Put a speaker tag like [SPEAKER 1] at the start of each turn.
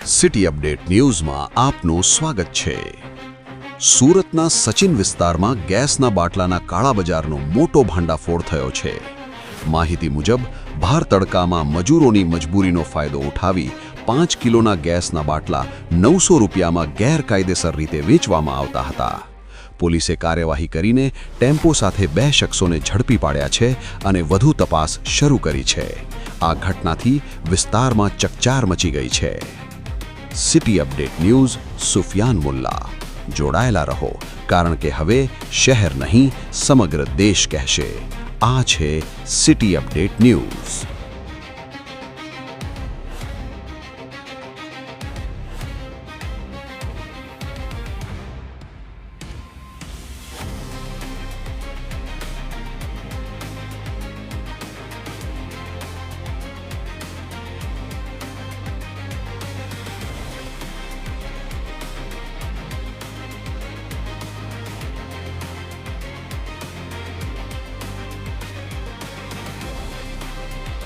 [SPEAKER 1] City update ન્યૂઝમાં આપનું સ્વાગત છે। સુરતના સચિન વિસ્તારમાં ગેસના બાટલાના કાળા બજારનો મોટો ભાંડાફોડ થયો છે। માહિતી મુજબ ભાર તડકામાં મજૂરોની મજબૂરીનો ફાયદો ઉઠાવી 5 કિલોના ગેસના બાટલા 900 રૂપિયામાં ગેરકાયદેસર રીતે વેચવામાં આવતા હતા। પોલીસે કાર્યવાહી કરીને ટેમ્પો સાથે 2 શખ્સોને ઝડપી પાડ્યા છે અને વધુ તપાસ શરૂ કરી છે। આ ઘટનાથી વિસ્તારમાં ચકચાર મચી ગઈ છે। City update news Sufiyan Mulla જોડાયેલા રહો, કારણ કે હવે શહેર નહીં સમગ્ર દેશ કહેશે। આ છે સિટી અપડેટ ન્યૂઝ।